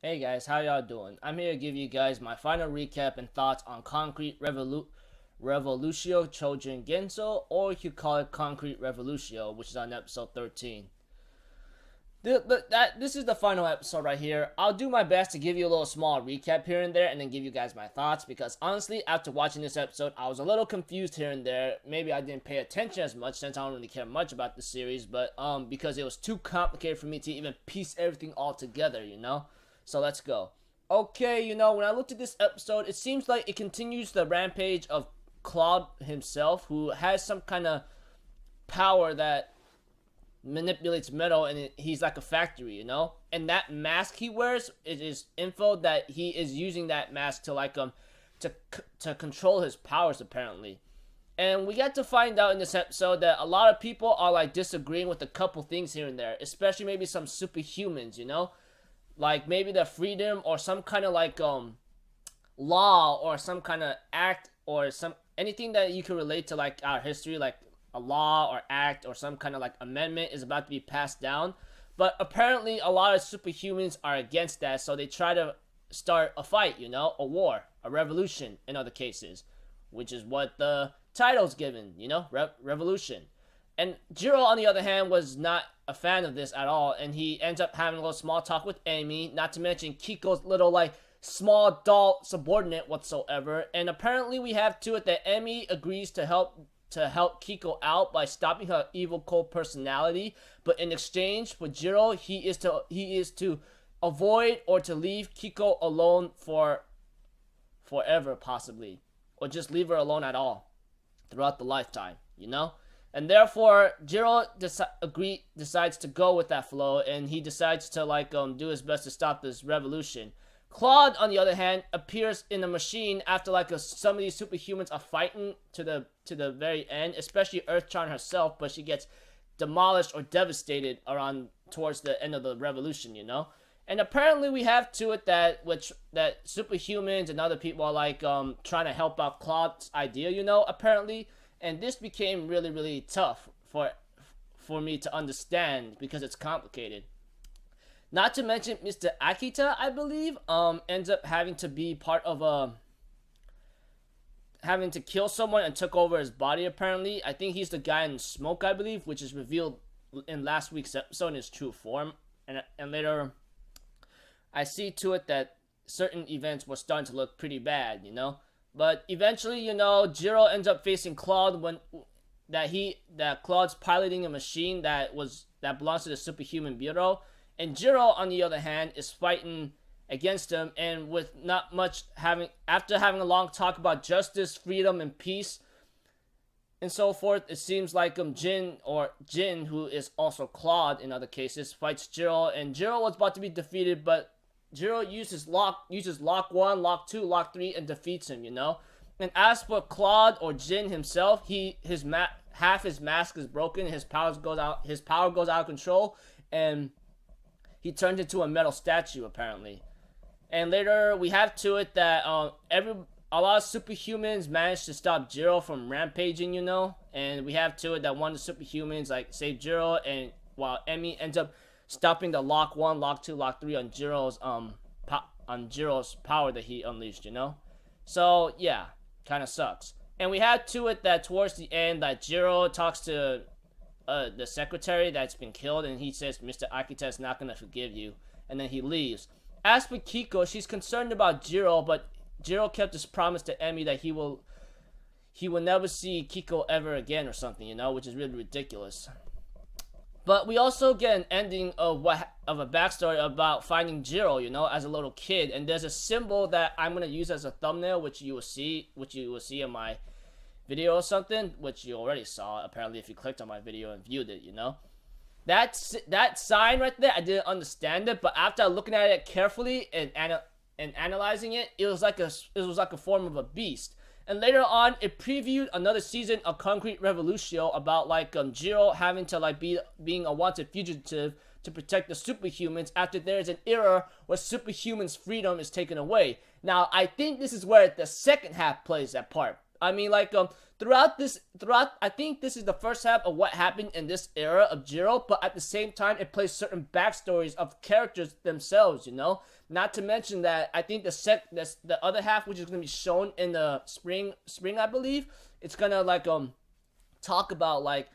Hey guys, how y'all doing? I'm here to give you guys my final recap and thoughts on Revolutio Choujin Gensou, or you could call it Concrete Revolutio, which is on episode 13. This is the final episode right here. I'll do my best to give you a little small recap here and there and then give you guys my thoughts because honestly, after watching this episode, I was a little confused here and there. Maybe I didn't pay attention as much since I don't really care much about the series, but because it was too complicated for me to even piece everything all together. So let's go. Okay, when I looked at this episode, it seems like it continues the rampage of Claude himself, who has some kind of power that manipulates metal, and he's like a factory. And that mask he wears, it is info that he is using that mask to to control his powers apparently. And we got to find out in this episode that a lot of people are like disagreeing with a couple things here and there, especially maybe some superhumans. Like maybe the freedom or some kind of law or some kind of act or some anything that you can relate to like our history, like a law or act or some kind of like amendment is about to be passed down. But apparently a lot of superhumans are against that, so they try to start a fight, a war, a revolution in other cases, which is what the title's given, revolution. And Jiro, on the other hand, was not a fan of this at all, and he ends up having a little small talk with Amy, not to mention Kiko's little, small doll subordinate whatsoever. And apparently we have to it that Amy agrees to help Kiko out by stopping her evil cold personality, but in exchange for Jiro, he is to avoid or to leave Kiko alone for forever possibly, or just leave her alone at all throughout the lifetime. And therefore, Jiro decides to go with that flow, and he decides to do his best to stop this revolution. Claude, on the other hand, appears in a machine after some of these superhumans are fighting to the very end, especially Earthchan herself, but she gets demolished or devastated around towards the end of the revolution. And apparently we have to it that superhumans and other people are trying to help out Claude's idea, apparently. And this became really, really tough for me to understand because it's complicated. Not to mention Mr. Akita, I believe, ends up having to be part of having to kill someone and took over his body apparently. I think he's the guy in smoke, I believe, which is revealed in last week's episode in his true form. And later I see to it that certain events were starting to look pretty bad. But eventually, Jiro ends up facing Claude when that Claude's piloting a machine that belongs to the Superhuman Bureau, and Jiro, on the other hand, is fighting against him, and with not much after having a long talk about justice, freedom, and peace, and so forth, it seems like Jin, who is also Claude in other cases, fights Jiro, and Jiro was about to be defeated, but Jiro uses lock 1, lock 2, lock 3, and defeats him. And as for Claude or Jin himself, half his mask is broken, his power goes out of control, and he turns into a metal statue apparently. And later we have to it that a lot of superhumans managed to stop Jiro from rampaging, and we have to it that one of the superhumans saved Jiro, and while Emmy ends up stopping the lock 1, lock 2, lock 3 on Jiro's power that he unleashed. So yeah, kind of sucks. And we have to it that towards the end that Jiro talks to the secretary that's been killed, and he says Mr. Akita is not gonna forgive you, and then he leaves. As for Kiko, she's concerned about Jiro, but Jiro kept his promise to Emmy that he will never see Kiko ever again or something, which is really ridiculous. But we also get an ending of a backstory about finding Jiro, as a little kid, and there's a symbol that I'm gonna use as a thumbnail, which you will see in my video or something, which you already saw apparently if you clicked on my video and viewed it. That sign right there, I didn't understand it, but after looking at it carefully and analyzing it, it was like a form of a beast. And later on, it previewed another season of Concrete Revolutio about Jiro having to being a wanted fugitive to protect the superhumans after there is an era where superhumans' freedom is taken away. Now, I think this is where the second half plays that part. I mean, like, throughout, I think this is the first half of what happened in this era of Jiro, but at the same time, it plays certain backstories of characters themselves, you know? Not to mention that I think the other half, which is going to be shown in the spring, I believe, it's going to, like, talk about, like,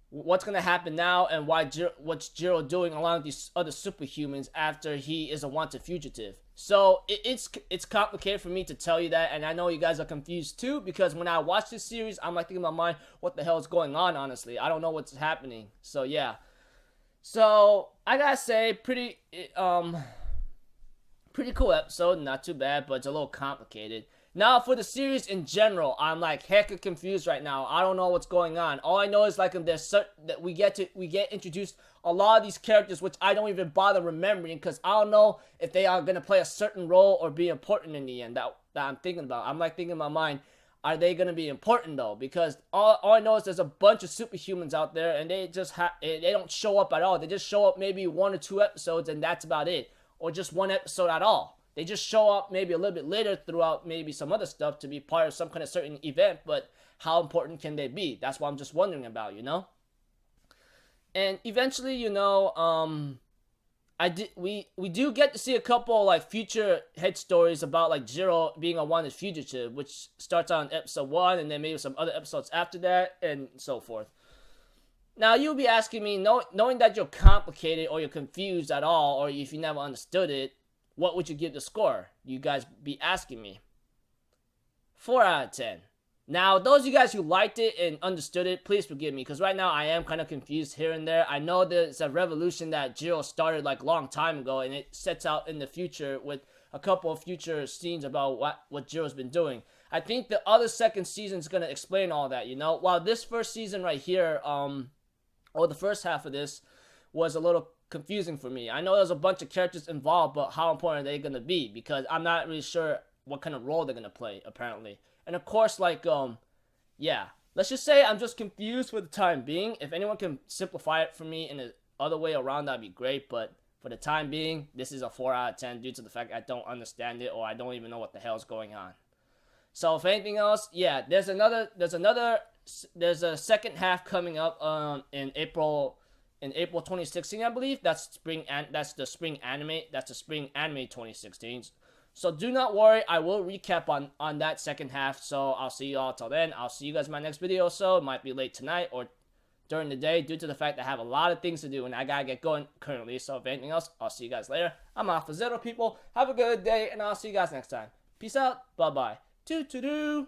what's going to happen now and what's Jiro doing along with these other superhumans after he is a wanted fugitive. So it's complicated for me to tell you that, and I know you guys are confused too, because when I watch this series, I'm like thinking in my mind, what the hell is going on, honestly? I don't know what's happening. So yeah. So I gotta say, pretty cool episode, not too bad, but it's a little complicated. Now, for the series in general, I'm like hecka confused right now. I don't know what's going on. All I know is like that we get introduced a lot of these characters, which I don't even bother remembering, because I don't know if they are gonna play a certain role or be important in the end. That I'm thinking about. I'm like thinking in my mind, are they gonna be important though? Because all I know is there's a bunch of superhumans out there, and they just they don't show up at all. They just show up maybe 1 or 2 episodes, and that's about it, or just 1 episode at all. They just show up maybe a little bit later throughout maybe some other stuff to be part of some kind of certain event, but how important can they be? That's what I'm just wondering about, you know? And eventually, you know, we do get to see a couple like future head stories about like Jiro being a wanted fugitive, which starts on episode 1 and then maybe some other episodes after that and so forth. Now, you'll be asking me, knowing that you're complicated or you're confused at all, or if you never understood it, what would you give the score? You guys be asking me. 4 out of 10. Now, those of you guys who liked it and understood it, please forgive me, because right now I am kind of confused here and there. I know there's a revolution that Jiro started like a long time ago, and it sets out in the future with a couple of future scenes about what Jiro's been doing. I think the other second season is going to explain all that, you know? While this first season right here, or the first half of this, was a little confusing for me. I know there's a bunch of characters involved, but how important are they going to be? Because I'm not really sure what kind of role they're going to play, apparently. And of course, like, yeah. Let's just say I'm just confused for the time being. If anyone can simplify it for me in the other way around, that'd be great. But for the time being, this is a 4 out of 10 due to the fact I don't understand it or I don't even know what the hell's going on. So if anything else, yeah, there's a second half coming up in April 2016, I believe. That's the spring anime 2016. So do not worry, I will recap on that second half. So I'll see you all till then. I'll see you guys in my next video. So it might be late tonight or during the day due to the fact that I have a lot of things to do and I gotta get going currently. So if anything else, I'll see you guys later. I'm off for Zero, people. Have a good day and I'll see you guys next time. Peace out. Bye bye. Toot-toot-doo.